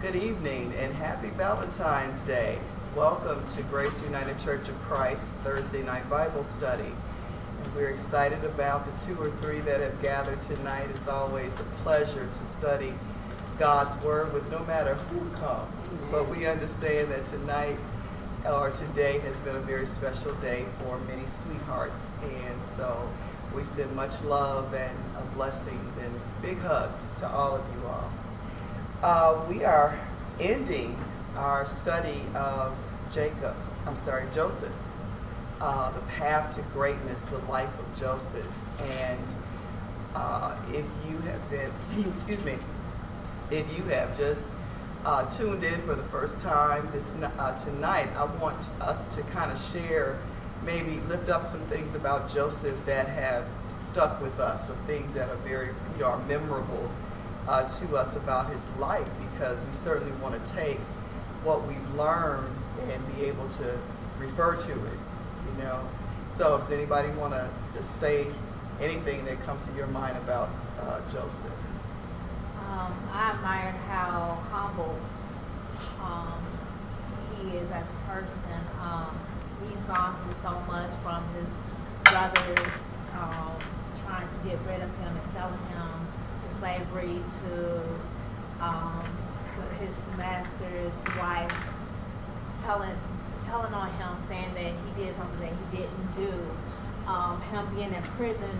Good evening and happy Valentine's Day. Welcome to Grace United Church of Christ Thursday night Bible study. And we're excited about the two or three that have gathered tonight. It's always a pleasure to study God's Word with no matter who comes. But we understand that tonight or today has been a very special day for many sweethearts. And so we send much love and blessings and big hugs to all of you all. We are ending our study of Joseph, the path to greatness, the life of Joseph. And if you have been, if you have just tuned in for the first time tonight, I want us to kind of share, maybe lift up some things about Joseph that have stuck with us, or things that are very, are memorable to us about his life, because we certainly want to take what we've learned and be able to refer to it, So does anybody want to just say anything that comes to your mind about Joseph? I admired how humble he is as a person. He's gone through so much, from his brothers trying to get rid of him and selling him to slavery, to his master's wife telling on him, saying that he did something that he didn't do. Him being in prison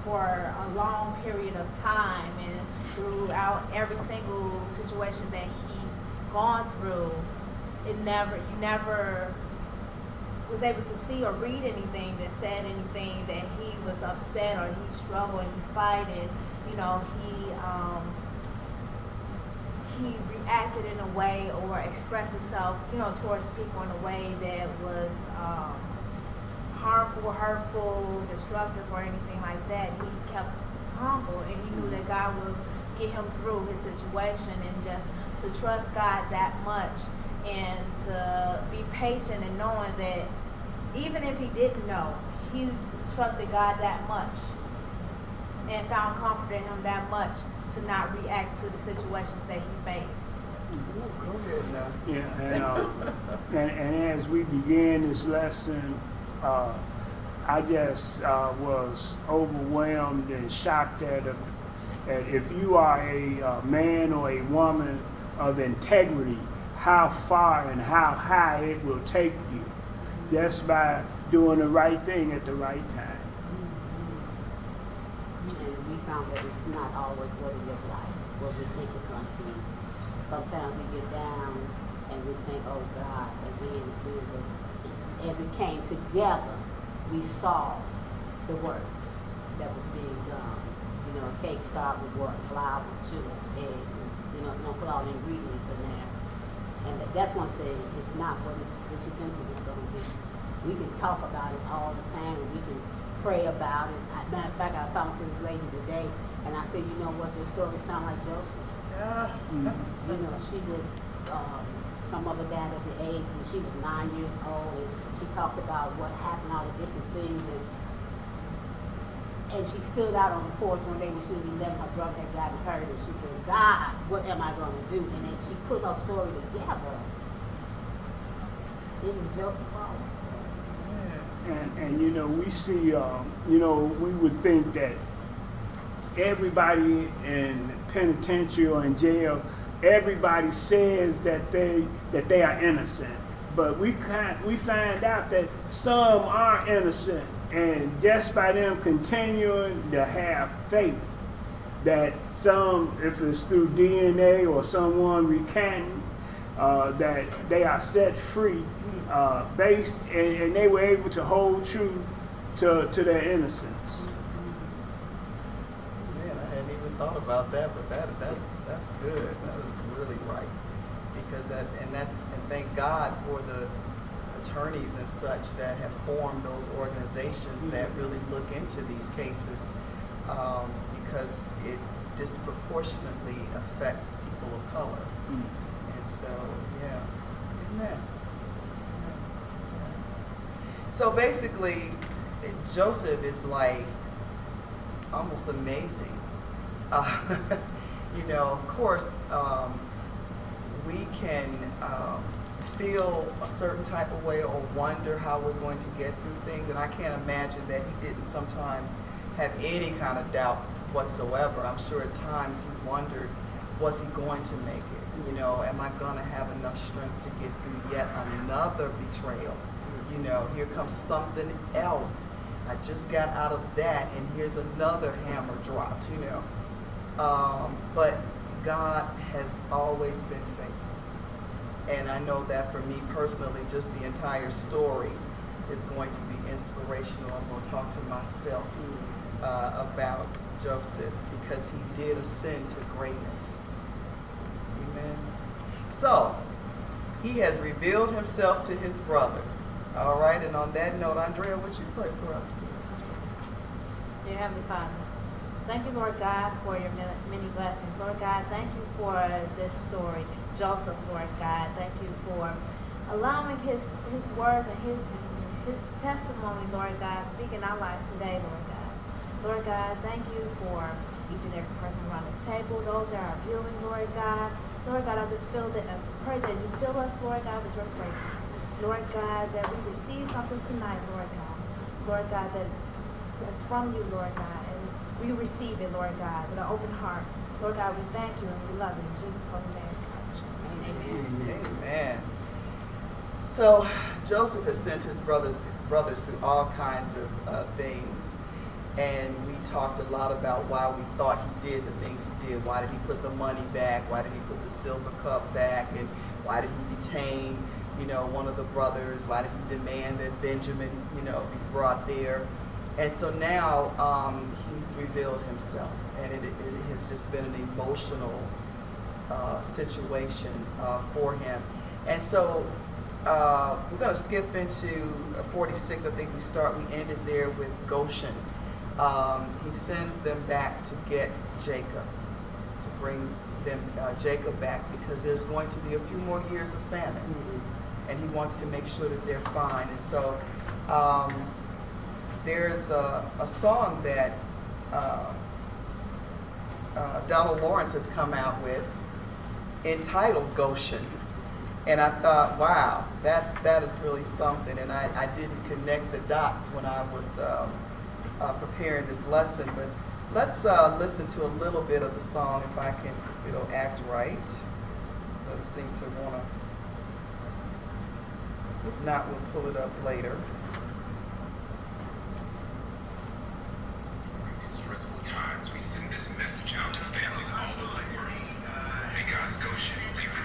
for a long period of time, and throughout every single situation that he's gone through, you never was able to see or read anything that said anything that he was upset or he struggled and he fighted. He reacted in a way, or expressed himself, towards people in a way that was harmful, hurtful, destructive, or anything like that. He kept humble, and he knew that God would get him through his situation, and just to trust God that much, and to be patient, and knowing that even if he didn't know, he trusted God that much and found comfort in him that much to not react to the situations that he faced. Go ahead now. Yeah, and as we begin this lesson, I just was overwhelmed and shocked at if you are a man or a woman of integrity, how far and how high it will take you just by doing the right thing at the right time. And we found that it's not always what it looks like, what we think it's going to be. Sometimes we get down and we think, oh God, again, as it came together, we saw the works that was being done. A cake started with what? Flour, sugar, eggs, and don't put all the ingredients in there. And that's one thing, it's not what you think it's going to be. We can talk about it all the time, and we can pray about it. Matter of fact, I was talking to this lady today, and I said, you know what, your story sounds like Joseph. Yeah. She was, her mother died at the age when she was 9 years old, and she talked about what happened, all the different things, and she stood out on the porch one day when she was 11, her brother had gotten hurt, and she said, God, what am I going to do? And as she put her story together, it was Joseph Paul. And we see, we would think that everybody in penitentiary or in jail, everybody says that they are innocent, but we find out that some are innocent, and just by them continuing to have faith, that some, if it's through DNA or someone recanting, that they are set free, based, and they were able to hold true to their innocence. Man, I hadn't even thought about that, but that's good. That was really right, because and thank God for the attorneys and such that have formed those organizations that really look into these cases, because it disproportionately affects people of color. And so, amen. So basically, Joseph is like almost amazing. Of course, we can feel a certain type of way or wonder how we're going to get through things. And I can't imagine that he didn't sometimes have any kind of doubt whatsoever. I'm sure at times he wondered, was he going to make it? You know, am I going to have enough strength to get through yet another betrayal? You know, here comes something else. I just got out of that, and here's another hammer dropped, you know. But God has always been faithful. And I know that for me personally, just the entire story is going to be inspirational. I'm going to talk to myself about Joseph, because he did ascend to greatness. Amen. So, he has revealed himself to his brothers. All right, and on that note, Andrea, would you pray for us, please? Dear Heavenly Father, thank you, Lord God, for your many blessings. Lord God, thank you for this story. Joseph, Lord God, thank you for allowing his words and his testimony, Lord God, speak in our lives today, Lord God. Lord God, thank you for each and every person around this table, those that are viewing, Lord God. Lord God, I just pray that you fill us, Lord God, with your praise. Lord God, that we receive something tonight, Lord God. Lord God, that's from you, Lord God. And we receive it, Lord God, with an open heart. Lord God, we thank you and we love you. In Jesus' holy name. Amen. Amen. So Joseph has sent his brothers through all kinds of things. And we talked a lot about why we thought he did the things he did. Why did he put the money back? Why did he put the silver cup back? And why did he detain, you know, one of the brothers? Why did he demand that Benjamin, you know, be brought there? And so now he's revealed himself, and it has just been an emotional situation for him. And so we're going to skip into 46. I think we ended there with Goshen. He sends them back to get Jacob, to bring them Jacob back, because there's going to be a few more years of famine. Mm-hmm. And he wants to make sure that they're fine. And so there's a song that Donald Lawrence has come out with entitled Goshen. And I thought, wow, that is really something. And I didn't connect the dots when I was preparing this lesson. But let's listen to a little bit of the song, if it'll act right. Doesn't seem to want to. If not, we'll pull it up later. During these stressful times, we send this message out to families all over the world. May God's Goshen be with you.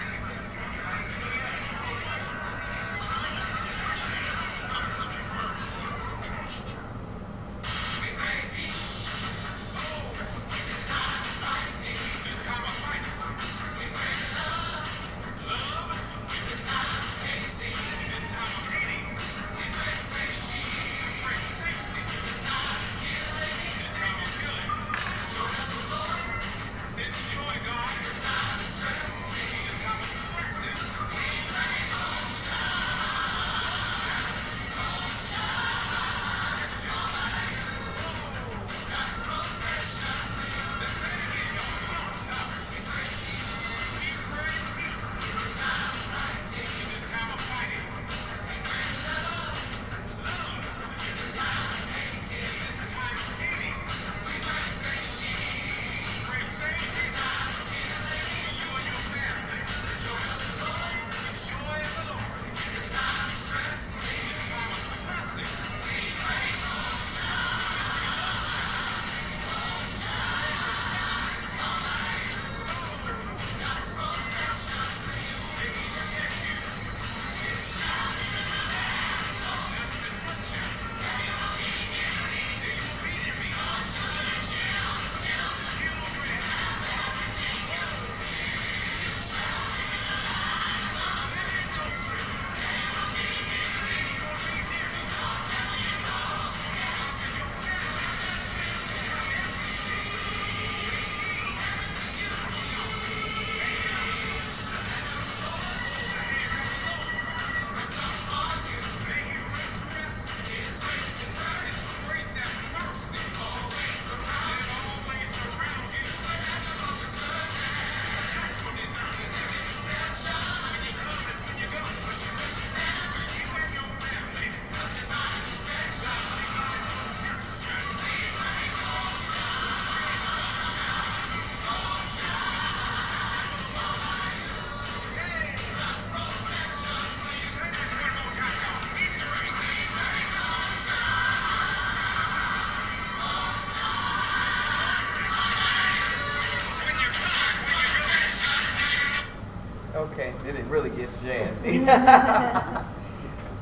Okay, then it really gets jazzy.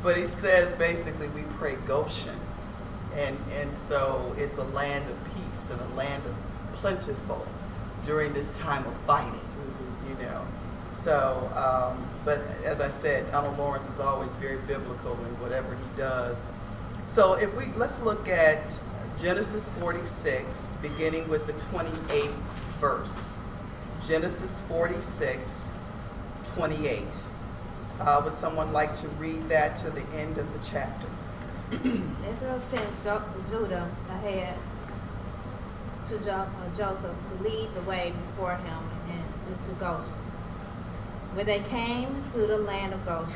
But he says basically we pray Goshen. And so it's a land of peace and a land of plentiful during this time of fighting, you know. So, but as I said, Donald Lawrence is always very biblical in whatever he does. So let's look at Genesis 46, beginning with the 28th verse. Genesis 46, 28. Would someone like to read that to the end of the chapter? Israel sent Judah ahead to Joseph to lead the way before him into Goshen. When they came to the land of Goshen,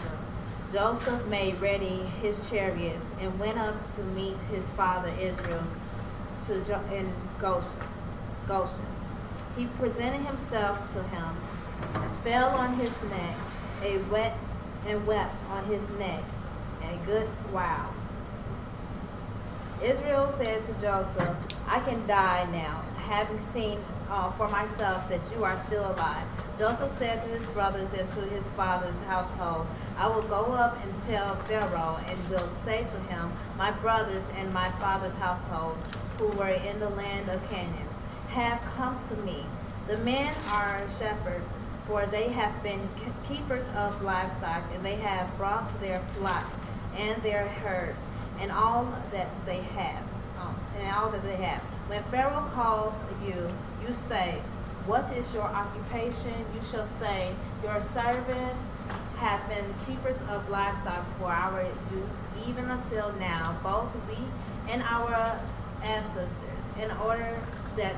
Joseph made ready his chariots and went up to meet his father Israel in Goshen. He presented himself to him, fell on his neck, and wept on his neck a good while. Israel said to Joseph, I can die now, having seen for myself that you are still alive. Joseph said to his brothers and to his father's household, I will go up and tell Pharaoh and will say to him, my brothers and my father's household, who were in the land of Canaan, have come to me. The men are shepherds, for they have been keepers of livestock, and they have brought their flocks and their herds, and all that they have. When Pharaoh calls you, you say, what is your occupation? You shall say, your servants have been keepers of livestock for our youth, even until now, both we and our ancestors, in order that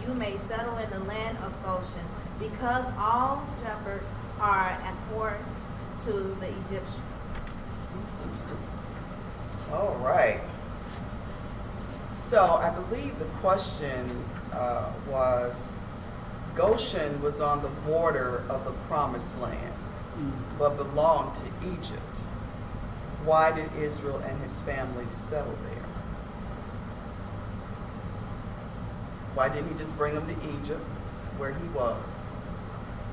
you may settle in the land of Goshen, because all shepherds are abhorrent to the Egyptians. All right. So I believe the question was, Goshen was on the border of the promised land, but belonged to Egypt. Why did Israel and his family settle there? Why didn't he just bring them to Egypt, where he was?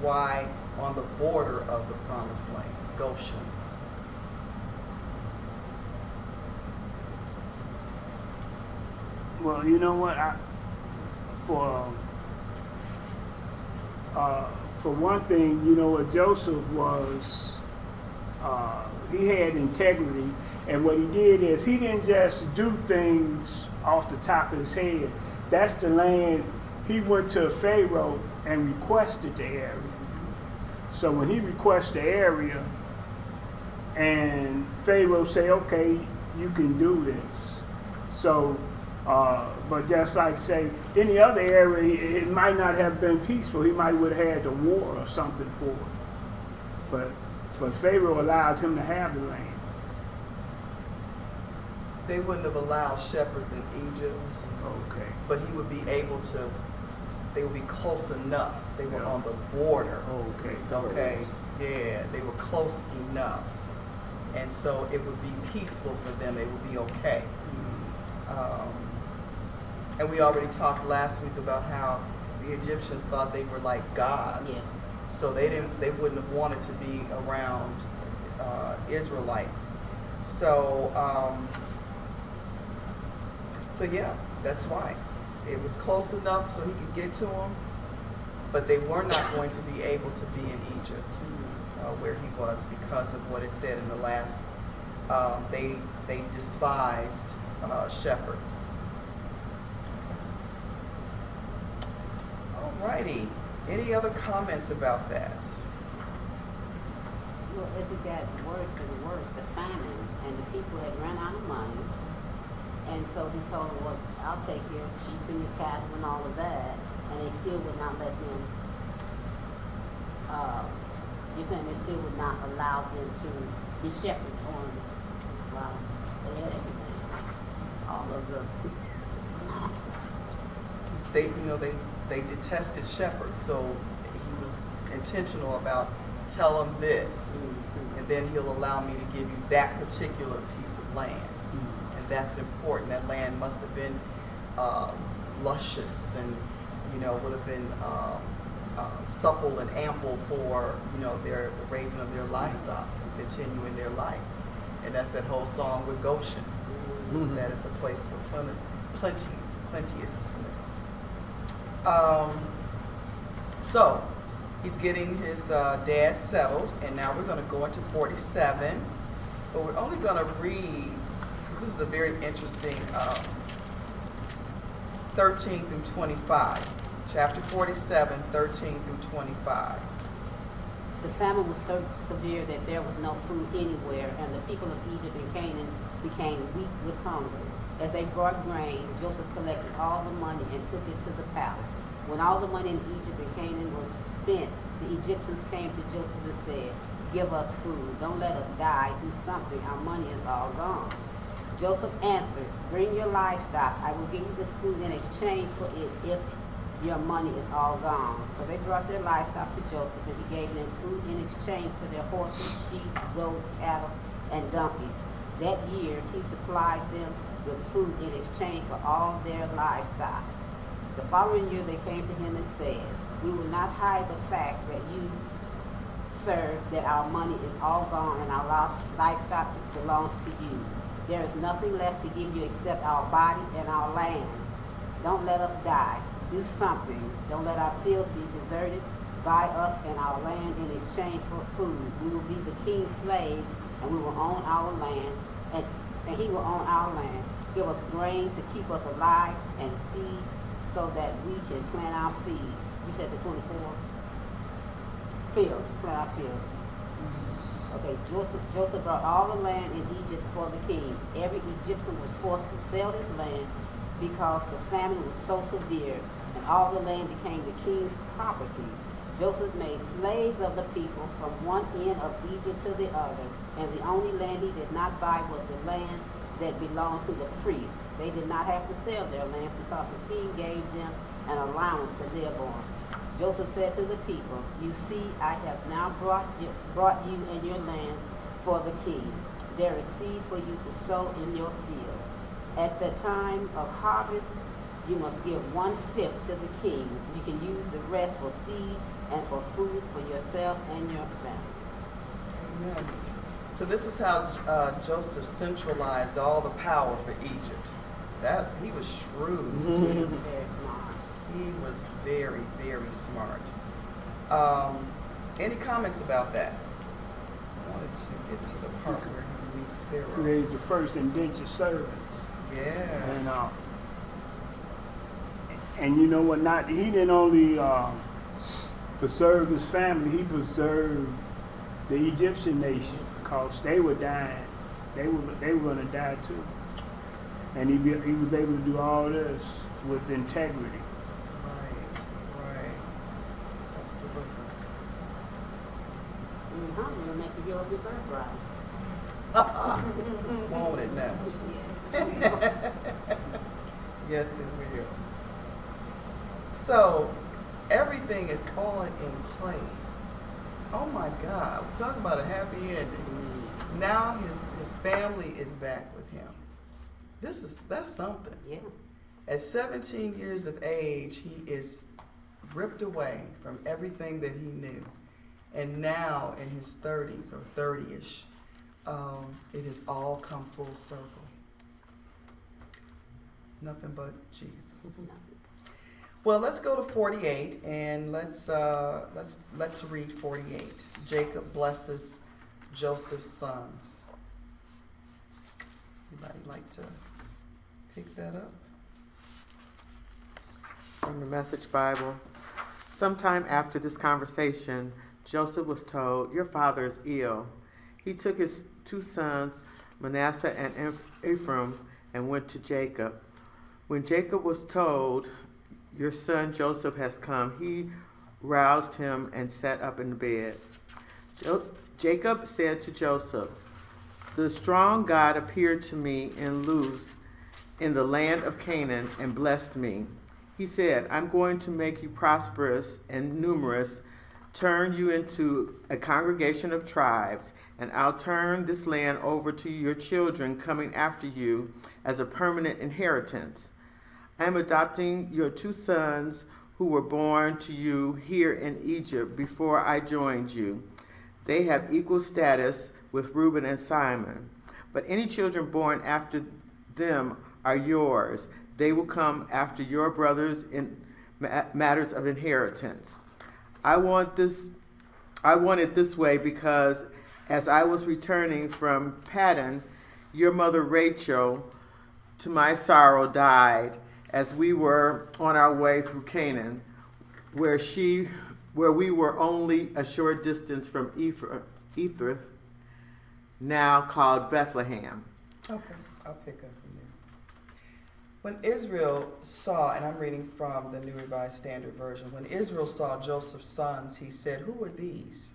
Why on the border of the promised land, Goshen? Well, you know what? For one thing, you know what Joseph was, he had integrity, and what he did is he didn't just do things off the top of his head. That's the land. He went to Pharaoh and requested the area. So when he requested the area, and Pharaoh say, okay, you can do this. So, but just like say, any other area, it might not have been peaceful. He might would have had the war or something for it. But Pharaoh allowed him to have the land. They wouldn't have allowed shepherds in Egypt, Okay. but he would be able to, they would be close enough. They were on the border. Okay. Okay, yeah, they were close enough. And so it would be peaceful for them, it would be okay. And we already talked last week about how the Egyptians thought they were like gods. Yeah. So they wouldn't have wanted to be around Israelites. So yeah, that's why. It was close enough so he could get to them, but they were not going to be able to be in Egypt, where he was, because of what it said in the last, they despised shepherds. Alrighty, any other comments about that? Well, as it got worse and worse, the famine, and the people had run out of money. And so he told them, well, I'll take your sheep and your cattle and all of that. And they still would not let them, you're saying they still would not allow them to be shepherds on, wow, they had everything. All of the, They detested shepherds, so he was intentional about, tell them this, and then he'll allow me to give you that particular piece of land. And that's important. That land must have been luscious, and would have been supple and ample for, the raising of their livestock and continuing their life. And that's that whole song with Goshen, that it's a place for plenteousness. So he's getting his dad settled, and now we're going to go into 47, but we're only going to read, because this is a very interesting 13 through 25. Chapter 47, 13 through 25. The famine was so severe that there was no food anywhere, and the people of Egypt and Canaan became weak with hunger. As they brought grain, Joseph collected all the money and took it to the palace. When all the money in Egypt and Canaan was spent, the Egyptians came to Joseph and said, "Give us food. Don't let us die. Do something. Our money is all gone." Joseph answered, "Bring your livestock. I will give you the food in exchange for it if your money is all gone." So they brought their livestock to Joseph, and he gave them food in exchange for their horses, sheep, goats, cattle, and donkeys. That year he supplied them with food in exchange for all their livestock. The following year they came to him and said, "We will not hide the fact that you serve, that our money is all gone and our livestock belongs to you. There is nothing left to give you except our bodies and our lands. Don't let us die. Do something. Don't let our fields be deserted. Buy us and our land in exchange for food. We will be the king's slaves, and we will own our land, and he will own our land. Give us grain to keep us alive and seed so that we can plant our fields." You said the 24? Fields, plant our fields. Okay, Joseph brought all the land in Egypt for the king. Every Egyptian was forced to sell his land because the famine was so severe, and all the land became the king's property. Joseph made slaves of the people from one end of Egypt to the other, and the only land he did not buy was the land that belonged to the priests. They did not have to sell their land because the king gave them an allowance to live on. Joseph said to the people, "You see, I have now brought you and your land for the king. There is seed for you to sow in your fields. At the time of harvest, you must give 1/5 to the king. You can use the rest for seed and for food for yourself and your families." Amen. So this is how Joseph centralized all the power for Egypt. He was shrewd. Very smart. He was very, very smart. Any comments about that? I wanted to get to the part where he meets Pharaoh. Created the first indentured servants. Yeah. And you know what? He didn't only preserve his family; he preserved the Egyptian nation because they were dying. They were going to die too. And he was able to do all this with integrity. Right. Absolutely. Hunger will make you give up your birthright. Won't it now? Yes, it will. So everything is falling in place. Oh my God! Talk about a happy ending. Now his family is back with him. That's something. Yeah. At 17 years of age, he is ripped away from everything that he knew. And now in his 30s or 30-ish, it has all come full circle. Nothing but Jesus. Well, let's go to 48 and let's read 48. Jacob blesses Joseph's sons. Anybody like to pick that up? From the Message Bible. Sometime after this conversation, Joseph was told, "Your father is ill." He took his 2 sons, Manasseh and Ephraim, and went to Jacob. When Jacob was told, "Your son Joseph has come," he roused him and sat up in the bed. Jacob said to Joseph, "The strong God appeared to me in Luz in the land of Canaan and blessed me. He said, 'I'm going to make you prosperous and numerous, turn you into a congregation of tribes, and I'll turn this land over to your children coming after you as a permanent inheritance. I am adopting your 2 sons who were born to you here in Egypt before I joined you. They have equal status with Reuben and Simon. But any children born after them are yours. They will come after your brothers in matters of inheritance. I want it this way because as I was returning from Paddan, your mother Rachel, to my sorrow, died as we were on our way through Canaan, where we were only a short distance from Ephrath, now called Bethlehem. Okay, I'll pick up from there. When Israel saw, and I'm reading from the New Revised Standard Version, when Israel saw Joseph's sons, he said, "Who are these?"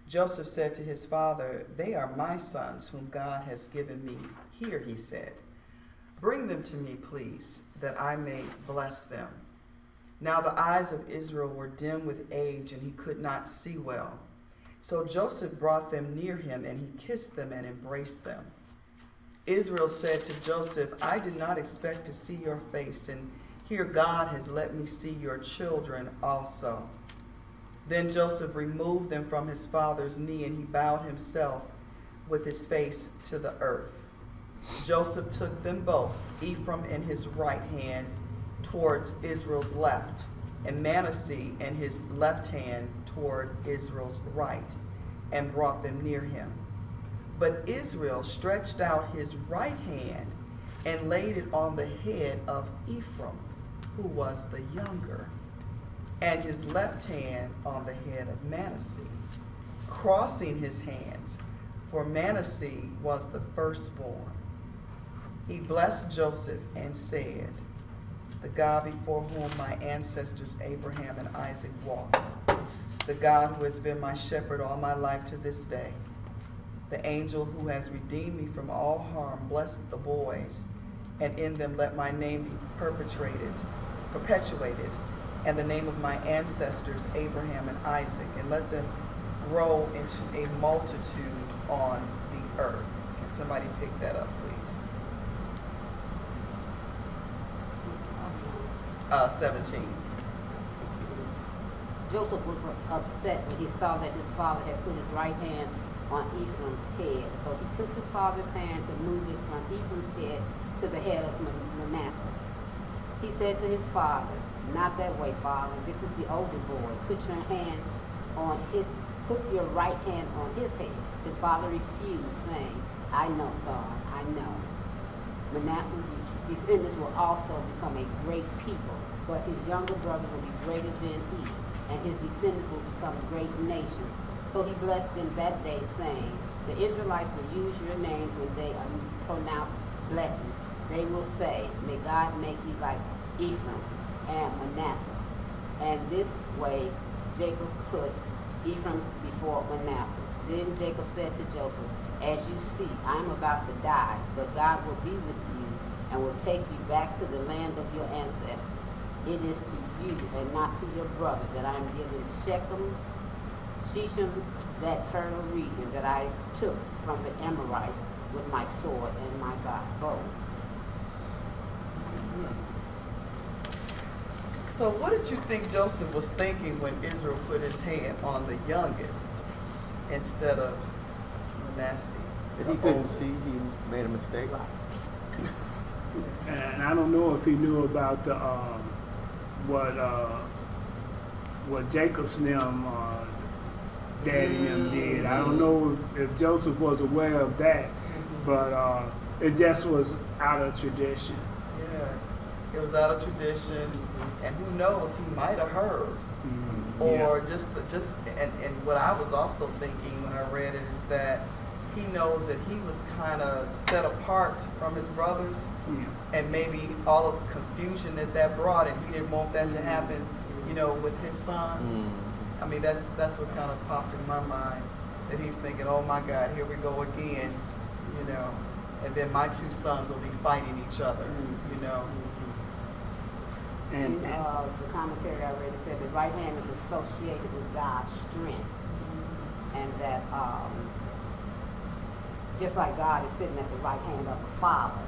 Joseph said to his father, "They are my sons whom God has given me." "Here," he said, "bring them to me, please, that I may bless them." Now the eyes of Israel were dim with age, and he could not see well. So Joseph brought them near him, and he kissed them and embraced them. Israel said to Joseph, "I did not expect to see your face, and here God has let me see your children also." Then Joseph removed them from his father's knee, and he bowed himself with his face to the earth. Joseph took them both, Ephraim in his right hand towards Israel's left, and Manasseh in his left hand toward Israel's right, and brought them near him. But Israel stretched out his right hand and laid it on the head of Ephraim, who was the younger, and his left hand on the head of Manasseh, crossing his hands, for Manasseh was the firstborn. He blessed Joseph and said, "The God before whom my ancestors Abraham and Isaac walked, the God who has been my shepherd all my life to this day, the angel who has redeemed me from all harm, bless the boys, and in them let my name be perpetuated, and the name of my ancestors Abraham and Isaac, and let them grow into a multitude on the earth." Can somebody pick that up, please? 17. Joseph was upset when he saw that his father had put his right hand on Ephraim's head. So he took his father's hand to move it from Ephraim's head to the head of Manasseh. He said to his father, "Not that way, father. This is the older boy. Put your right hand on his head." His father refused, saying, "I know, son, I know. Manasseh's descendants will also become a great people, but his younger brother will be greater than he, and his descendants will become great nations." So he blessed them that day, saying, "The Israelites will use your names when they pronounce blessings. They will say, 'May God make you like Ephraim and Manasseh.'" And this way Jacob put Ephraim before Manasseh. Then Jacob said to Joseph, "As you see, I am about to die, but God will be with you and will take you back to the land of your ancestors. It is to you and not to your brother that I am giving Shechem, that fertile region that I took from the Amorites with my sword and my bow." So what did you think Joseph was thinking when Israel put his hand on the youngest instead of Manasseh? That he couldn't see, he made a mistake. And I don't know if he knew about the what Jacob's them daddy and them did. I don't know if Joseph was aware of that, but it just was out of tradition. Yeah, it was out of tradition, and who knows, he might have heard. Or just and what I was also thinking when I read it is that he knows that he was kind of set apart from his brothers, and maybe all of the confusion that brought, and he didn't want that to happen, with his sons. I mean, that's what kind of popped in my mind, that he's thinking, "Oh my God, here we go again," and then my two sons will be fighting each other, And the commentary I read, it said the right hand is associated with God's strength, and that just like God is sitting at the right hand of the Father,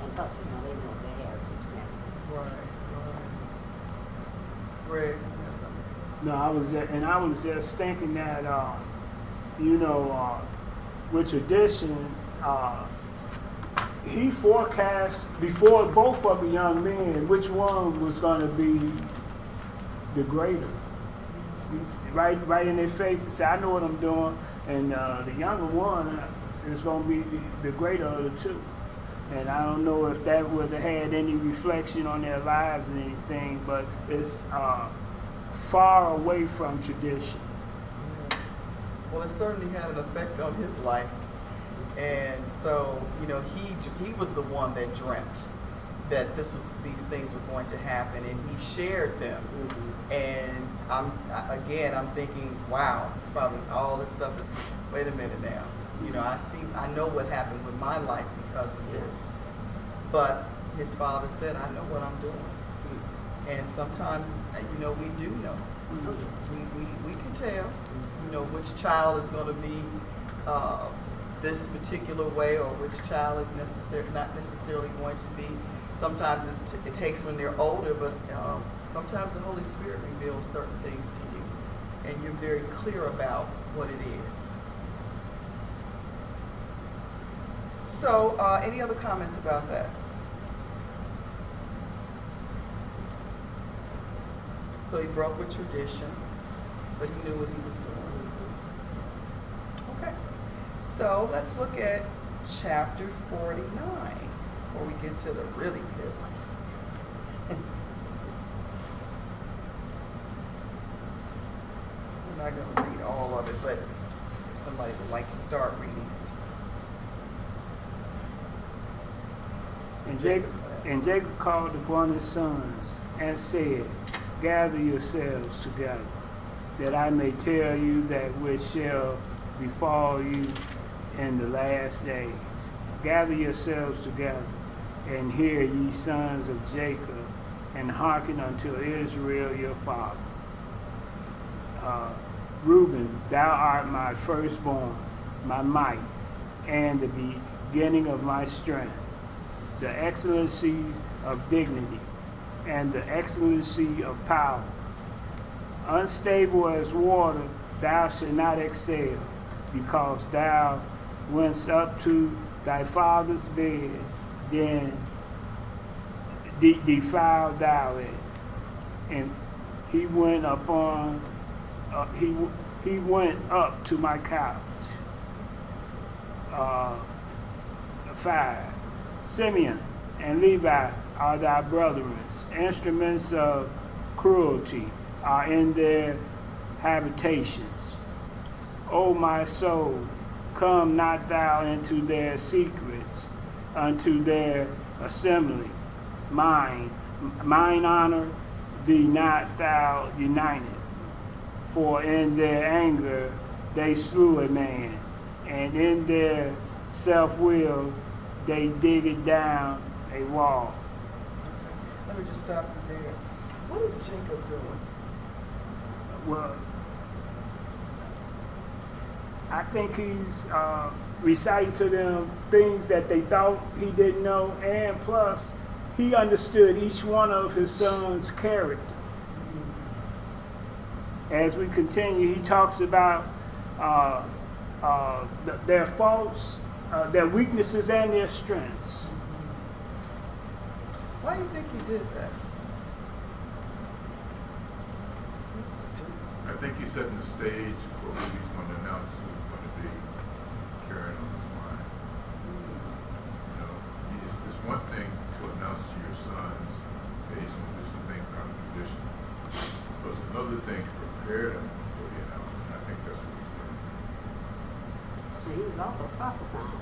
and plus, they know their heritage now. Right. Greg, you have something to say? No, I was just thinking that, with tradition, he forecast before both of the young men which one was going to be the greater. He's right in their face. He said, "I know what I'm doing," and the younger one is going to be the greater of the two. And I don't know if that would have had any reflection on their lives or anything, but it's far away from tradition. Well, it certainly had an effect on his life. And so, he was the one that dreamt that these things were going to happen, and he shared them. And I'm thinking, wow, it's probably all this stuff is, wait a minute now. I know what happened with my life because of this. But his father said, I know what I'm doing. And sometimes, we do know. We can tell, which child is going to be this particular way, or which child is not necessarily going to be. Sometimes it takes when they're older, but sometimes the Holy Spirit reveals certain things to you, and you're very clear about what it is. So, any other comments about that? So he broke with tradition, but he knew what he was doing. Okay. So let's look at chapter 49 before we get to the really good one. I'm not going to read all of it, but if somebody would like to start reading it. And Jacob called upon his sons and said, "Gather yourselves together, that I may tell you that which shall befall you in the last days. Gather yourselves together, and hear, ye sons of Jacob, and hearken unto Israel your father. Reuben, thou art my firstborn, my might, and the beginning of my strength, the excellencies of dignity, and the excellency of power. Unstable as water, thou shalt not excel, because thou wentst up to thy father's bed, then defiled thou it. And he went upon, he went up to my couch. 5. Simeon and Levi are thy brethren. Instruments of cruelty are in their habitations. O my soul, come not thou into their secrets, unto their assembly. Mine honor, be not thou united. For in their anger they slew a man, and in their self-will they digged down a wall. Let me just stop you there. What is Jacob doing? Well, I think he's reciting to them things that they thought he didn't know, and plus, he understood each one of his sons' character. As we continue, he talks about their faults, their weaknesses, and their strengths. Why do you think he did that? I think he's setting the stage for who he's going to announce who's going to be carrying on his mind. It's one thing to announce to your sons that he's going to do some things out of tradition, but it's another thing to prepare them for the announcement. I think that's what he's doing. So he was also prophesying.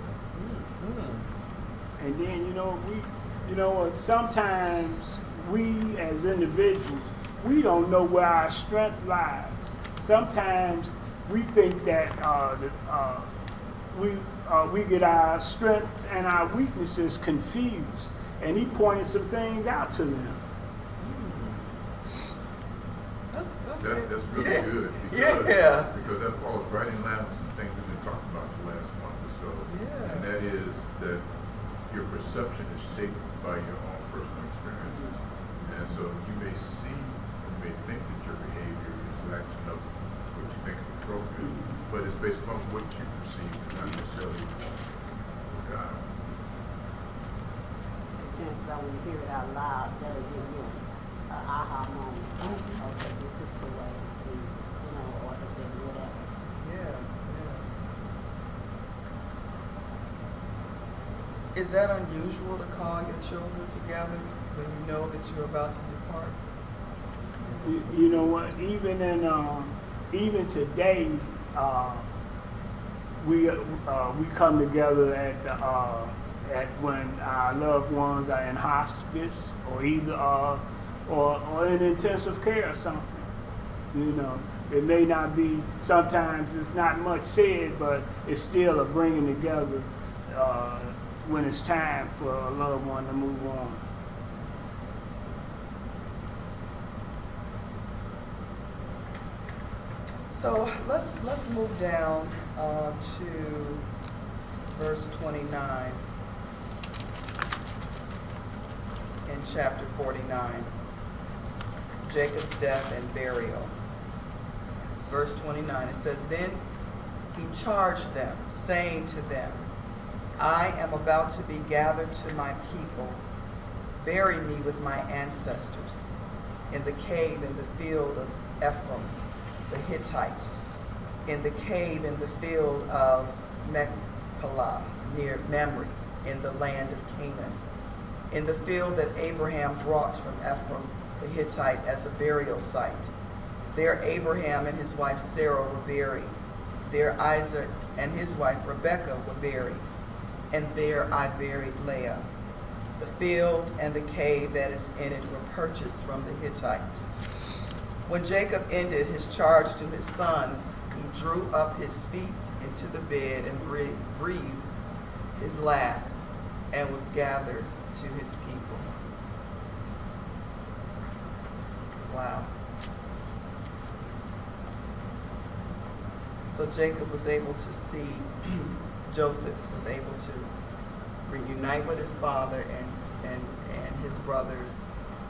And then, sometimes we as individuals, we don't know where our strength lies. Sometimes we think that we get our strengths and our weaknesses confused. And he pointed some things out to them. That's really yeah. good. Yeah. Because that falls right in line with some things we've been talking about the last month or so. Yeah. And that is that your perception is shaped by your own personal experiences. And so you may see, you may think based upon what you perceive, and not necessarily what God. Chances are when you hear it out loud, that'll give you an aha moment. Okay, this is the way it seems, or whatever. Yeah. Is that unusual to call your children together when you know that you're about to depart? You know what? Even today, we come together at when our loved ones are in hospice or either or in intensive care or something. It may not be. Sometimes it's not much said, but it's still a bringing together when it's time for a loved one to move on. So let's move down to verse 29 in chapter 49. Jacob's death and burial. Verse 29, it says, Then he charged them, saying to them, I am about to be gathered to my people. Bury me with my ancestors in the cave in the field of Ephraim the Hittite, in the cave in the field of Machpelah, near Mamre, in the land of Canaan, in the field that Abraham brought from Ephraim the Hittite as a burial site. There Abraham and his wife Sarah were buried. There Isaac and his wife Rebekah were buried. And there I buried Leah. The field and the cave that is in it were purchased from the Hittites. When Jacob ended his charge to his sons, he drew up his feet into the bed and breathed his last and was gathered to his people. Wow. So Jacob was able to see, Joseph was able to reunite with his father and his brothers,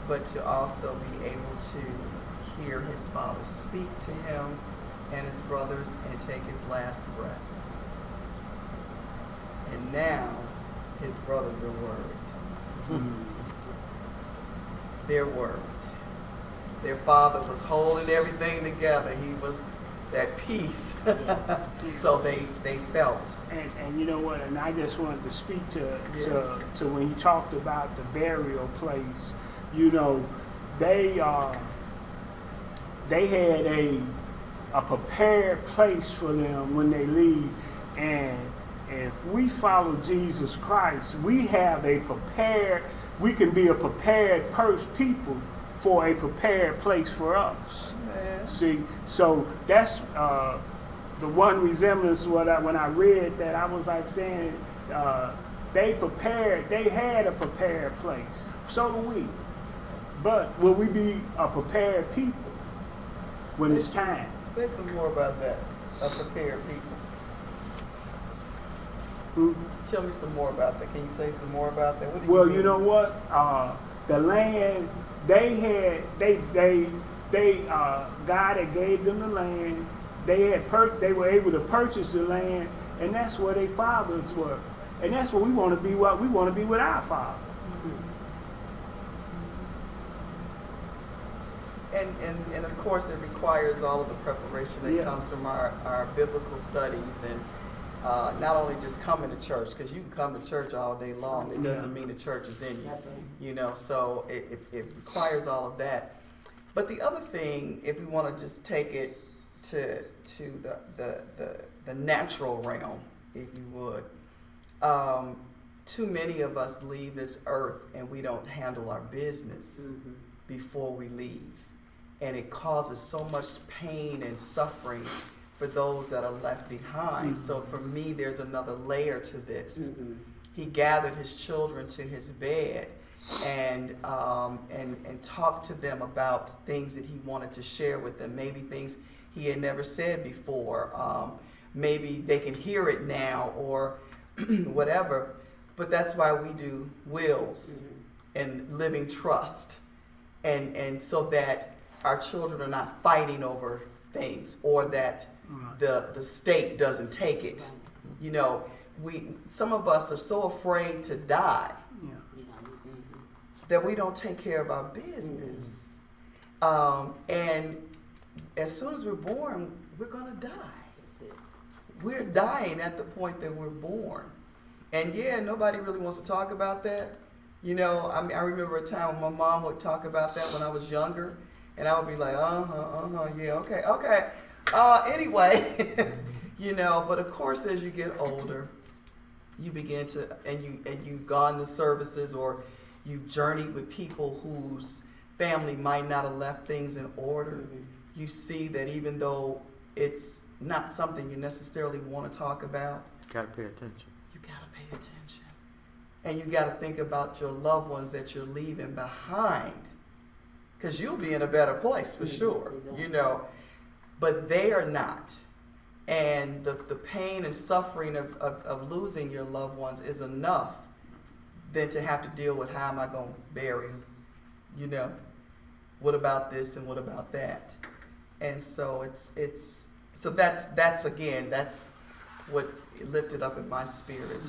but to also be able to hear his father speak to him and his brothers and take his last breath. And now his brothers are worried. They're worried. Their father was holding everything together. He was at peace. So they felt. And you know what? And I just wanted to speak to when you talked about the burial place. They had a prepared place for them when they leave, and if we follow Jesus Christ, we have we can be a prepared people for a prepared place for us. Amen. See, so that's the one resemblance. When I read that, I was like saying, they had a prepared place. So do we. But will we be a prepared people when it's time? Say some more about that, a prepared people. Tell me some more about that. Can you say some more about that? What do you mean? You know what? The land God had gave them the land. They were able to purchase the land, and that's where their fathers were. And that's what we want to be. What we want to be with our Father. And of course, it requires all of the preparation that comes from our biblical studies and not only just coming to church, because you can come to church all day long. It doesn't mean the church is in you. That's right. So it requires all of that. But the other thing, if we want to just take it to the natural realm, if you would, too many of us leave this earth and we don't handle our business before we leave. And it causes so much pain and suffering for those that are left behind. So for me, there's another layer to this. He gathered his children to his bed and talked to them about things that he wanted to share with them, maybe things he had never said before. Maybe they can hear it now or whatever. But that's why we do wills and living trust. And so that our children are not fighting over things, or that the state doesn't take it. You know, some of us are so afraid to die Yeah. You know, that we don't take care of our business. And as soon as we're born, we're gonna die. that's it. We're dying at the point that we're born. And yeah, nobody really wants to talk about that. You know, I mean, I remember a time when my mom would talk about that when I was younger, and I would be like, yeah, okay. Anyway, you know, but of course, as you get older, you begin to, and you've gone to services, or you've journeyed with people whose family might not have left things in order. You see that even though it's not something you necessarily want to talk about, Gotta pay attention. you gotta pay attention. And you gotta think about your loved ones that you're leaving behind. Because you'll be in a better place for sure, you know. But they are not. And the pain and suffering of losing your loved ones is enough than to have to deal with how am I gonna bury them, you know. What about this and what about that? And so that's again, that's what lifted up in my spirit,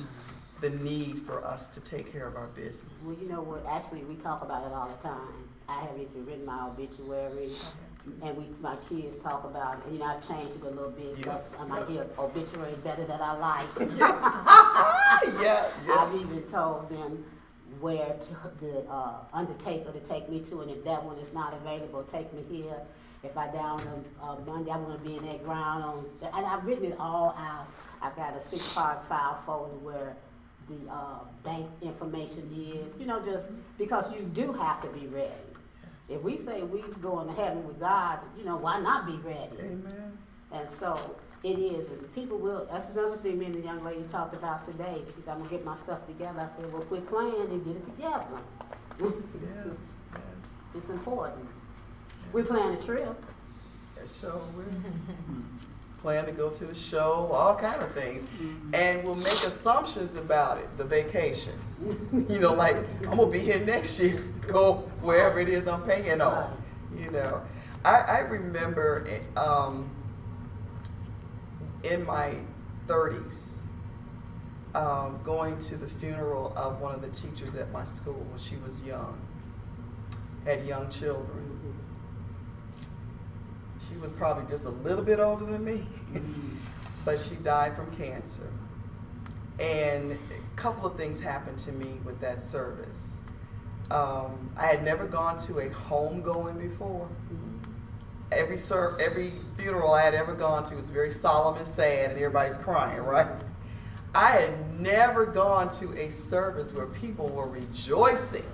the need for us to take care of our business. Well, you know what? Actually, we talk about it all the time. I have even written my obituary, and my kids talk about it. You know, I've changed it a little bit. Yeah. I might hear obituary better than I like. Yeah. I've even told them where the undertaker to take me to, and if that one is not available, take me here. If I down on Monday, I want to be in that ground and I've written it all out. I've got a 6-part file folder where the bank information is, you know, just because you do have to be ready. If we say we going to heaven with God, you know, why not be ready? Amen. And so it is, and people will, that's another thing me and the young lady talked about today. She said, I'm gonna get my stuff together. I said, well, quit playing and get it together. Yes. It's important. We plan a trip. So we plan to go to the show, all kind of things, and we'll make assumptions about it. The vacation, you know, like I'm gonna be here next year, go wherever it is I'm paying on. You know, I remember in my 30s going to the funeral of one of the teachers at my school when she was young, had young children. She was probably just a little bit older than me, but she died from cancer. And a couple of things happened to me with that service. I had never gone to a homegoing before. Every funeral I had ever gone to was very solemn and sad, and everybody's crying, right? I had never gone to a service where people were rejoicing.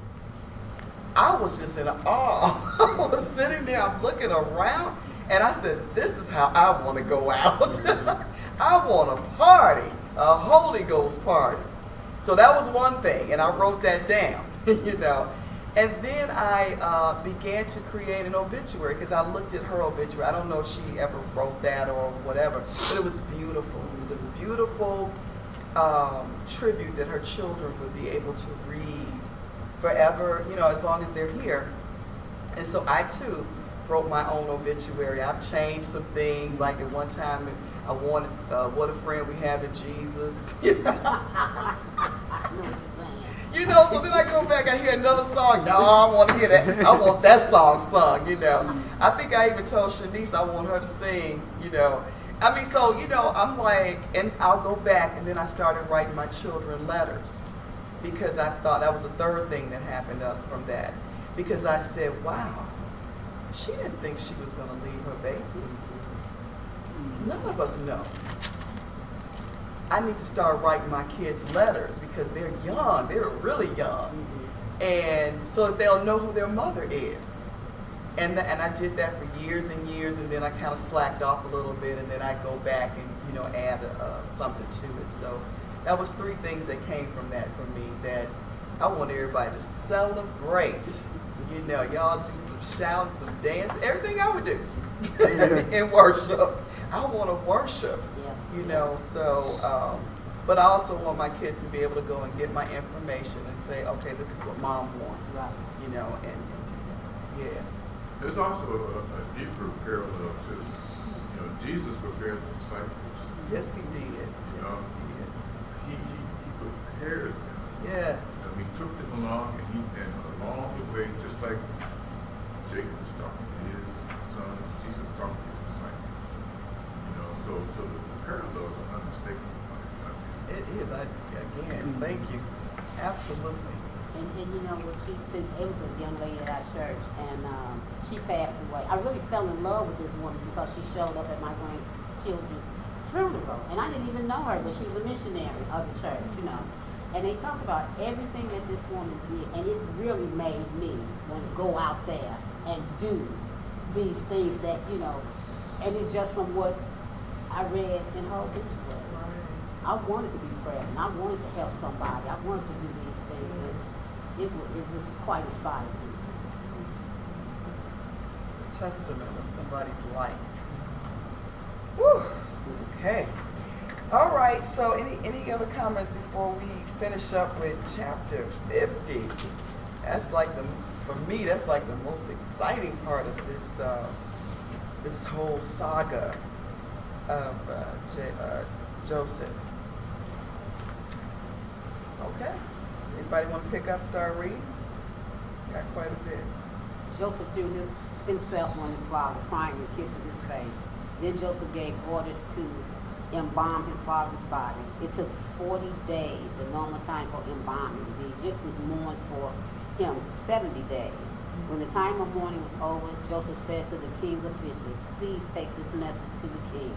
I was just in awe. I was sitting there, I'm looking around, and I said, this is how I want to go out. I want a party, a Holy Ghost party. So that was one thing, and I wrote that down, you know. And then I began to create an obituary because I looked at her obituary. I don't know if she ever wrote that or whatever, but it was beautiful. It was a beautiful tribute that her children would be able to read forever, you know, as long as they're here. And so I too wrote my own obituary. I've changed some things, like at one time I wanted what a friend we have in Jesus. You know? I know what you're saying. You know, so then I go back, I hear another song. No, I want to hear that. I want that song sung, you know. I think I even told Shanice I want her to sing, you know. I mean, so, you know, I'm like, and I'll go back, and then I started writing my children letters because I thought that was the third thing that happened up from that. Because I said, wow, she didn't think she was going to leave her babies. None of us know. I need to start writing my kids letters because they're young. They're really young. And so that they'll know who their mother is. And I did that for years and years, and then I kind of slacked off a little bit, and then I go back and, you know, add something to it. So that was 3 things that came from that for me that I want everybody to celebrate. You know, y'all do some shouting, some dance, everything I would do in worship. I want to worship. You know, so, but I also want my kids to be able to go and get my information and say, okay, this is what mom wants, Right. you know, and do that. Yeah. There's also a deeper parallel to Jesus prepared the disciples. Yes, he did. You Yes, know, he prepared them. he did. Yes. And he took them along, and along the way, just like Jacob was talking to his sons, Jesus talked to his disciples. You know, so the parallels are unmistakable. It is. Again, thank you. Absolutely. And you know, it was a young lady at our church, and she passed away. I really fell in love with this woman because she showed up at my grandchildren's funeral. And I didn't even know her, but she's a missionary of the church, you know. And they talked about everything that this woman did, and it really made me want to go out there and do these things that, you know, and it's just from what I read in her obituary. I wanted to be present. I wanted to help somebody. I wanted to do these things. And it was quite inspiring. Testament of somebody's life. Whew. Okay. All right. So, any other comments before we finish up with chapter 50? That's like for me, that's like the most exciting part of this this whole saga of Joseph. Okay. Anybody want to pick up, start reading? Got quite a bit. Joseph threw himself on his father, crying and kissing his face. Then Joseph gave orders to embalm his father's body. It took 40 days, the normal time for embalming. The Egyptians mourned for him 70 days. When the time of mourning was over, Joseph said to the king's officials, "Please take this message to the king.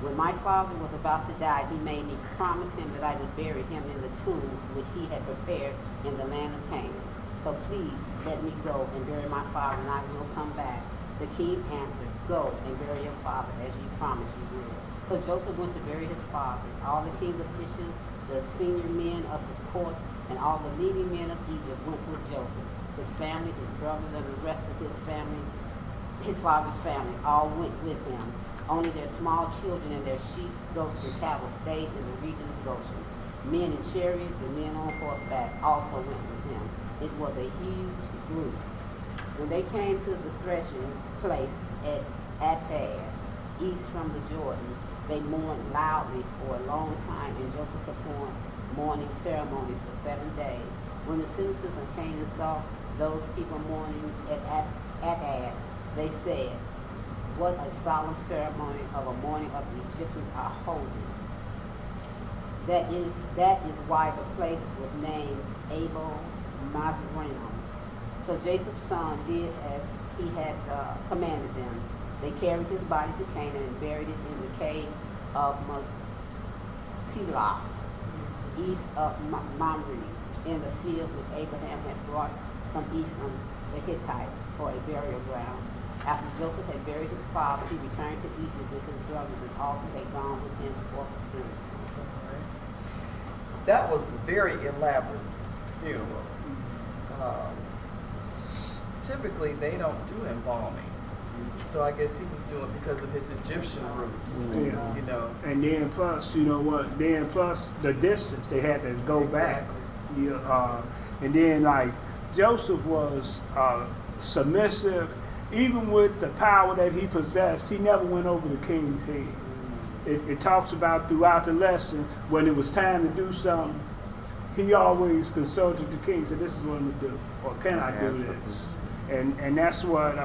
When my father was about to die, he made me promise him that I would bury him in the tomb which he had prepared in the land of Canaan. So please let me go and bury my father, and I will come back." The king answered, "Go and bury your father as you promised you would." So Joseph went to bury his father. All the king's officials, the senior men of his court, and all the leading men of Egypt went with Joseph. His family, his brothers, and the rest of his family, his father's family, all went with him. Only their small children and their sheep, goats, and cattle stayed in the region of Goshen. Men in chariots and men on horseback also went with him. It was a huge group. When they came to the threshing place at Atad, east from the Jordan, they mourned loudly for a long time, and Joseph performed mourning ceremonies for 7 days. When the citizens of Canaan saw those people mourning at Atad, they said, "What a solemn ceremony of a mourning of the Egyptians are holding." That is why the place was named Abel Mizraim. So Joseph's son did as he had commanded them. They carried his body to Canaan and buried it in the cave of Machpelah, east of Mamre, in the field which Abraham had brought from Ephraim the Hittite for a burial ground. After Joseph had buried his father, he returned to Egypt with his brothers and all who had gone with him before the funeral. That was a very elaborate funeral. Typically, they don't do embalming. So I guess he was doing because of his Egyptian roots, Yeah. you know. And then plus, you know what? Then plus the distance, they had to go back. Exactly. Yeah, and then like Joseph was submissive, even with the power that he possessed. He never went over the king's head. It talks about throughout the lesson when it was time to do something, he always consulted the king. Said, "This is what I'm gonna do, or can I do this?" And that's what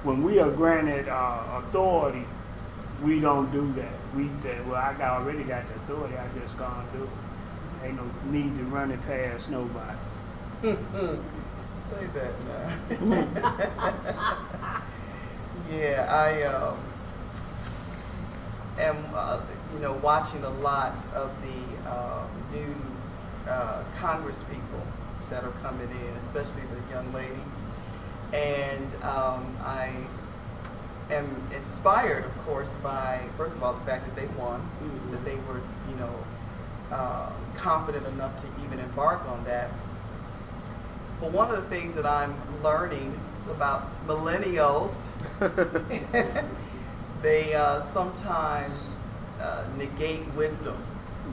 when we are granted authority, we don't do that. We say, "Well, already got the authority. I just gonna do it. Ain't no need to run it past nobody." Say that now. Yeah, I am, watching a lot of the new Congress people that are coming in, especially the young ladies. And I am inspired, of course, by, first of all, the fact that they won, that they were, confident enough to even embark on that. But one of the things that I'm learning is about millennials. They sometimes negate wisdom.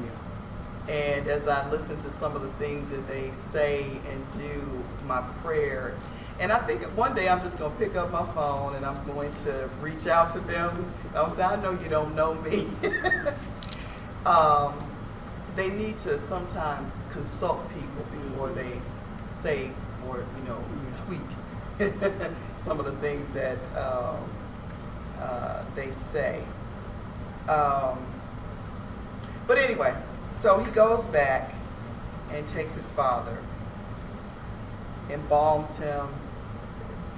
Yeah. And as I listen to some of the things that they say and do, my prayer And I think one day I'm just going to pick up my phone and I'm going to reach out to them. I'm saying, I know you don't know me. They need to sometimes consult people before they say or, tweet some of the things that they say. But anyway, so he goes back and takes his father, embalms him.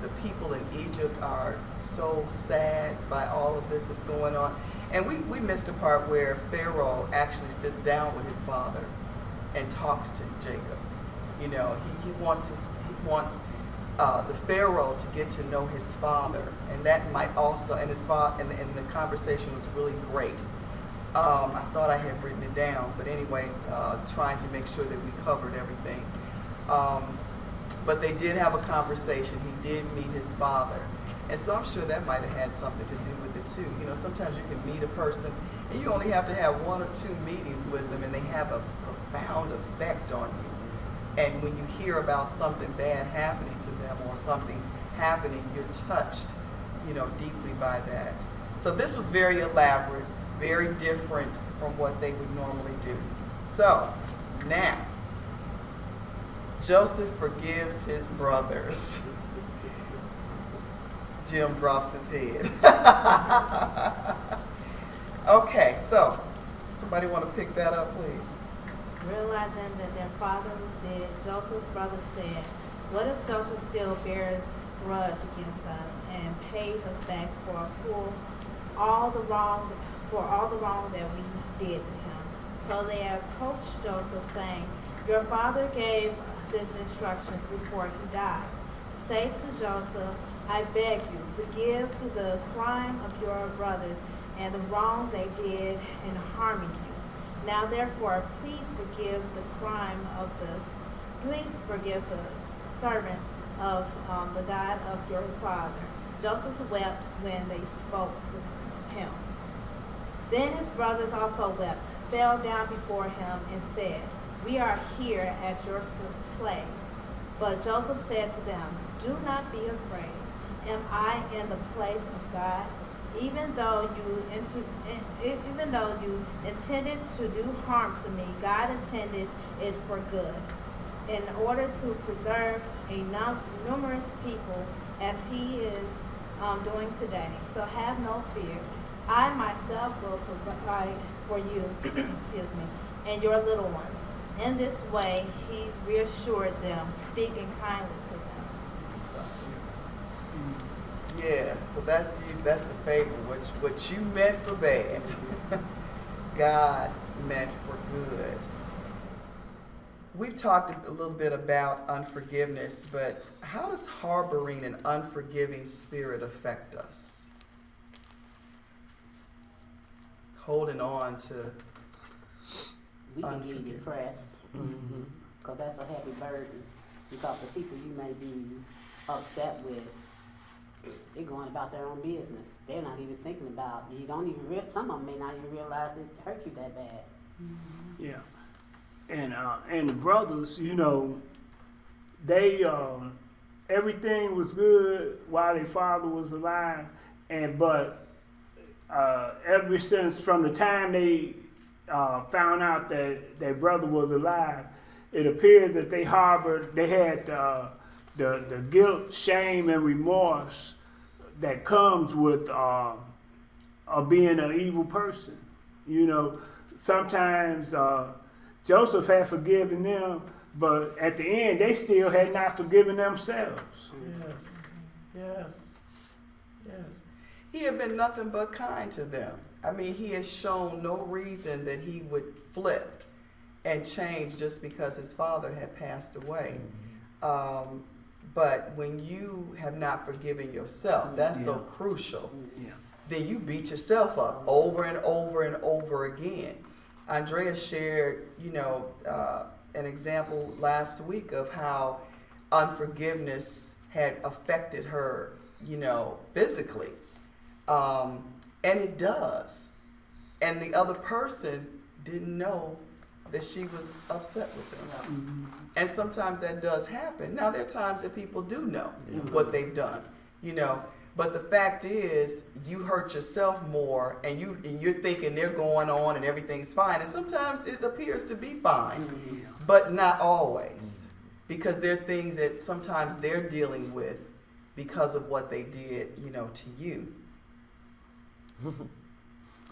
The people in Egypt are so sad by all of this that's going on. And we missed a part where Pharaoh actually sits down with his father and talks to Jacob. He wants the Pharaoh to get to know his father, and that might also, and his father, and the conversation was really great. I thought I had written it down, but anyway, trying to make sure that we covered everything. But they did have a conversation. He did meet his father. And so I'm sure that might have had something to do with it too. Sometimes you can meet a person and you only have to have 1 or 2 meetings with them and they have a profound effect on you. And when you hear about something bad happening to them or something happening, you're touched, deeply by that. So this was very elaborate, very different from what they would normally do. So now, Joseph forgives his brothers. Jim drops his head. Okay, so somebody want to pick that up, please? Realizing that their father was dead, Joseph's brothers said, "What if Joseph still bears grudge against us and pays us back for all the wrong that we did to him?" So they approached Joseph, saying, "Your father gave these instructions before he died. Say to Joseph, I beg you, forgive the crime of your brothers and the wrong they did in harming you. Now therefore, please forgive the servants of the God of your father." Joseph wept when they spoke to him. Then his brothers also wept, fell down before him, and said, "We are here as your slaves." But Joseph said to them, "Do not be afraid. Am I in the place of God? Even though you intended to do harm to me, God intended it for good, in order to preserve a numerous people as he is doing today. So have no fear. I myself will provide for you excuse me, and your little ones." In this way, he reassured them, speaking kindly to them. Yeah, so that's the fable. What you meant for bad, God meant for good. We've talked a little bit about unforgiveness, but how does harboring an unforgiving spirit affect us? Holding on to We can get unforgiveness. depressed, because that's a heavy burden. Because the people you may be upset with, they're going about their own business. They're not even thinking about you. Don't even some of them may not even realize it hurt you that bad. Yeah, and the brothers, they everything was good while their father was alive, but ever since from the time they found out that their brother was alive, it appears that they had the guilt, shame, and remorse that comes with being an evil person. Sometimes Joseph had forgiven them, but at the end, they still had not forgiven themselves. Yes. He had been nothing but kind to them. I mean, he has shown no reason that he would flip and change just because his father had passed away. But when you have not forgiven yourself, that's so crucial. Yeah. Then you beat yourself up over and over and over again. Andrea shared, an example last week of how unforgiveness had affected her, physically. And it does. And the other person didn't know that she was upset with them. And sometimes that does happen. Now, there are times that people do know what they've done, you know. But the fact is, you hurt yourself more, and you're thinking they're going on and everything's fine. And sometimes it appears to be fine, but not always, because there are things that sometimes they're dealing with because of what they did, you know, to you.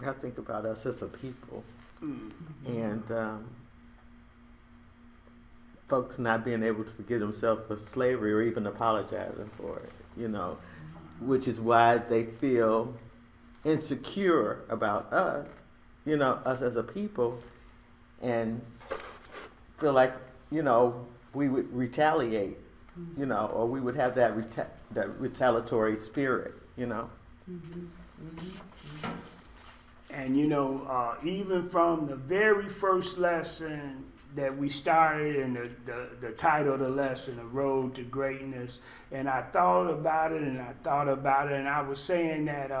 I think about us as a people, and folks not being able to forgive themselves for slavery or even apologizing for it, you know, which is why they feel insecure about us, you know, us as a people, and feel like, you know, we would retaliate, you know, or we would have that retaliatory spirit, you know. And you know, even from the very first lesson that we started, in the title of the lesson, The Road to Greatness, and I thought about it and I thought about it, and I was saying that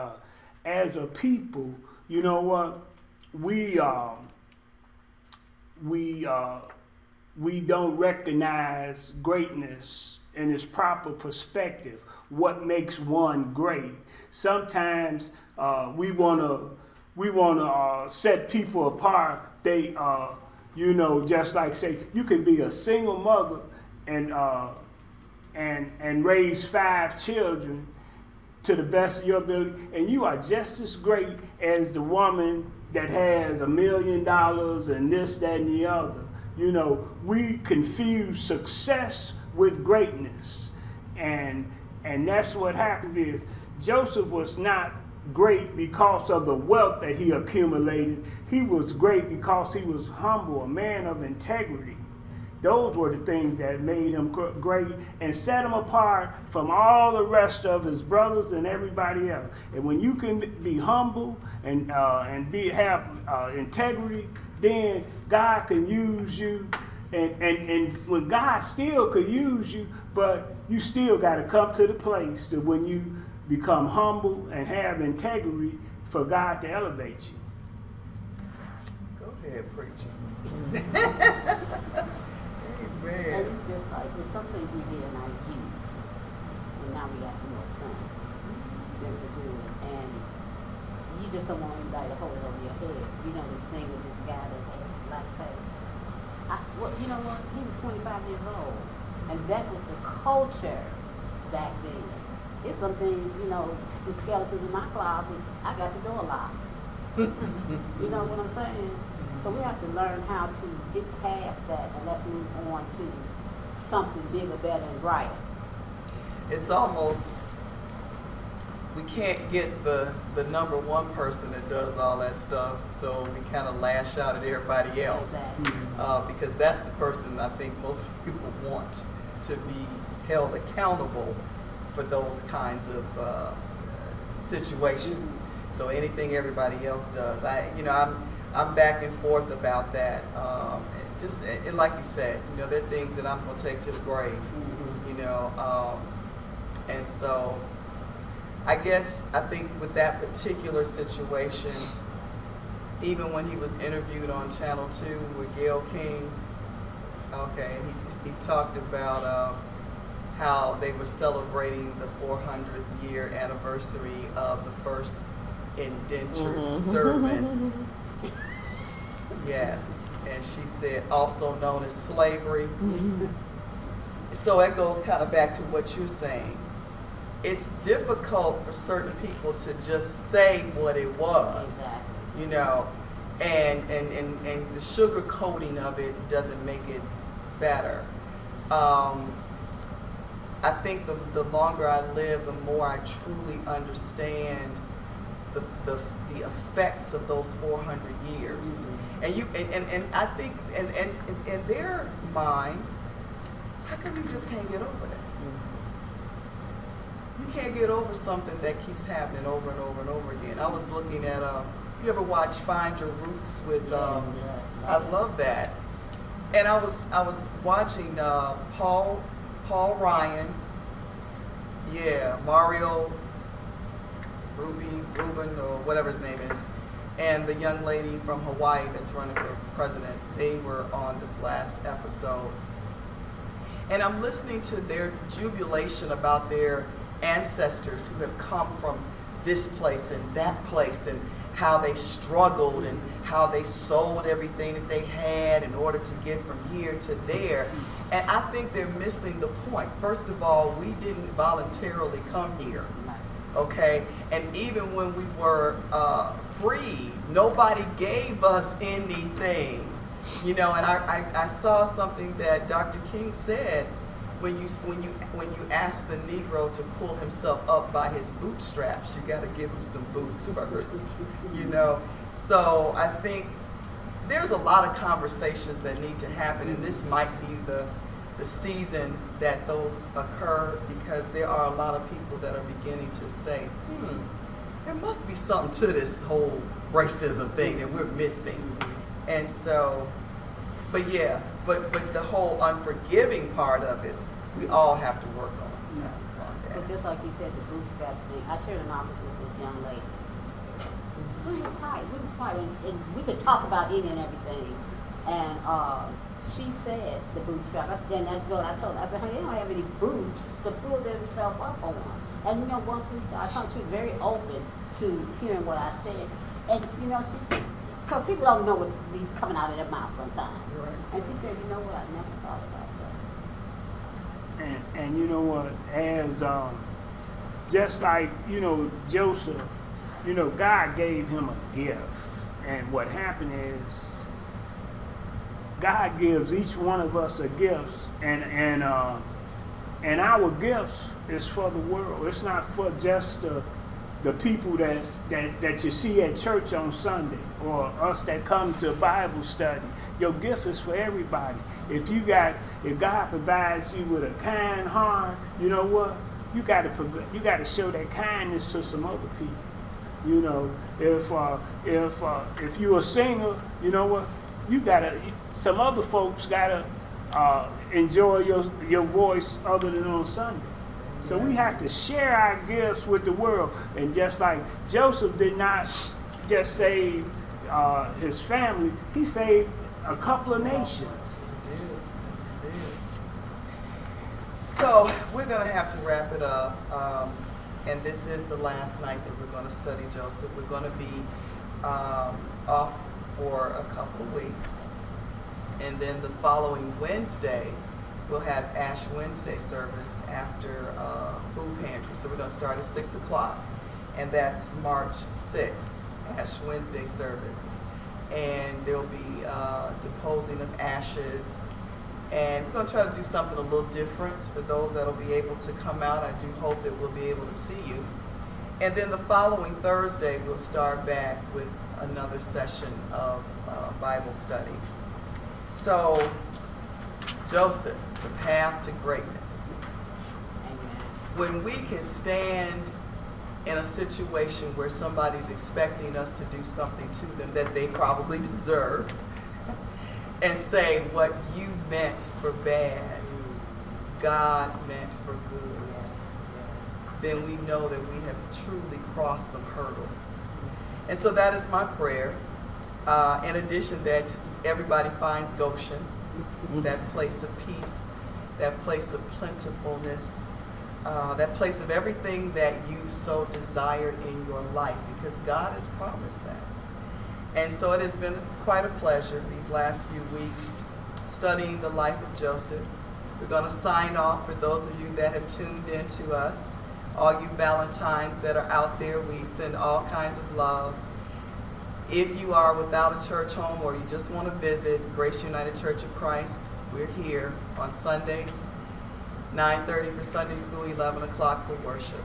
as a people, you know what, we don't recognize greatness in its proper perspective. What makes one great? Sometimes we wanna set people apart. They, you know, just like say you can be a single mother and raise 5 children to the best of your ability, and you are just as great as the woman that has $1 million and this, that, and the other. You know, we confuse success with greatness, and that's what happens. Is Joseph was not great because of the wealth that he accumulated. He was great because he was humble, a man of integrity. Those were the things that made him great and set him apart from all the rest of his brothers and everybody else. And when you can be humble and have integrity, then God can use you. And when God still could use you, but you still got to come to the place that when you become humble and have integrity for God to elevate you. Go ahead, preacher. And Amen. it's just like, it's some things we did in our youth, and now we got more sense than to do it. And you just don't want anybody to hold it over your head. You know this thing with this guy that had black face. Well, you know what? He was 25 years old, and that was the culture back then. It's something, you know, the skeletons in my closet, I got the door locked. You know what I'm saying? So we have to learn how to get past that, and let's move on to something bigger, better, and brighter. It's almost, we can't get the number one person that does all that stuff, so we kind of lash out at everybody else. Exactly. Because that's the person I think most people want to be held accountable for those kinds of situations. So anything everybody else does, I'm back and forth about that. And like you said, you know, there are things that I'm gonna take to the grave, you know, and so I think with that particular situation, even when he was interviewed on Channel 2 with Gayle King, okay, he talked about how they were celebrating the 400th year anniversary of the first indentured servants. Yes, and she said also known as slavery. So that goes kind of back to what you're saying. It's difficult for certain people to just say what it was, Exactly. you know, and the sugar coating of it doesn't make it better. I think the longer I live, the more I truly understand the effects of those 400 years. And I think in their mind, how come you just can't get over that? You can't get over something that keeps happening over and over and over again. I was looking at you ever watch Find Your Roots with Yes. I love that. And I was watching Paul Ryan, Mario Rubin or whatever his name is. and the young lady from Hawaii that's running for president, they were on this last episode. And I'm listening to their jubilation about their ancestors who have come from this place and that place, and how they struggled and how they sold everything that they had in order to get from here to there. And I think they're missing the point. First of all, we didn't voluntarily come here, okay? And even when we were free, nobody gave us anything. You know, and I saw something that Dr. King said, when you ask the Negro to pull himself up by his bootstraps, you got to give him some boots first, you know. So I think there's a lot of conversations that need to happen, and this might be the season that those occur, because there are a lot of people that are beginning to say, there must be something to this whole racism thing that we're missing. And so, but yeah, but the whole unforgiving part of it, we all have to work on that. But just like you said, the bootstrap thing, I shared an office with this young lady. We was tight, and we could talk about it and everything. And she said the bootstrap. Then that's what I told her. I said, honey, they don't have any boots to pull themselves up on. And you know, once we started talking, she was very open to hearing what I said. And you know, because people don't know what be coming out of their mouth sometimes. Right. And she said, you know what, I never thought about that. And you know what, as just like, you know, Joseph, you know, God gave him a gift. And what happened is God gives each one of us a gift, and our gifts is for the world. It's not for just the people that you see at church on Sunday, or us that come to Bible study. Your gift is for everybody. If God provides you with a kind heart, you know what? You got to show that kindness to some other people. You know, if you're a singer, you know what? Some other folks gotta enjoy your voice other than on Sunday. So we have to share our gifts with the world. And just like Joseph did not just save his family, he saved a couple of nations. Yes, he did. So we're going to have to wrap it up. And this is the last night that we're going to study Joseph. We're going to be off for a couple of weeks. And then the following Wednesday, we'll have Ash Wednesday service after food pantry. So we're going to start at 6 o'clock. And that's March 6th, Ash Wednesday service. And there'll be deposing of ashes. And we're going to try to do something a little different for those that will be able to come out. I do hope that we'll be able to see you. And then the following Thursday, we'll start back with another session of Bible study. So, Joseph, the path to greatness. Amen. When we can stand in a situation where somebody's expecting us to do something to them that they probably deserve, and say what you meant for bad, God meant for good, then we know that we have truly crossed some hurdles. And so that is my prayer. In addition, that everybody finds Goshen, that place of peace, that place of plentifulness, that place of everything that you so desired in your life, because God has promised that. And so it has been quite a pleasure these last few weeks studying the life of Joseph. We're going to sign off. For those of you that have tuned in to us, all you Valentines that are out there, we send all kinds of love. If you are without a church home, or you just want to visit Grace United Church of Christ, we're here on Sundays, 9:30 for Sunday school, 11 o'clock for worship.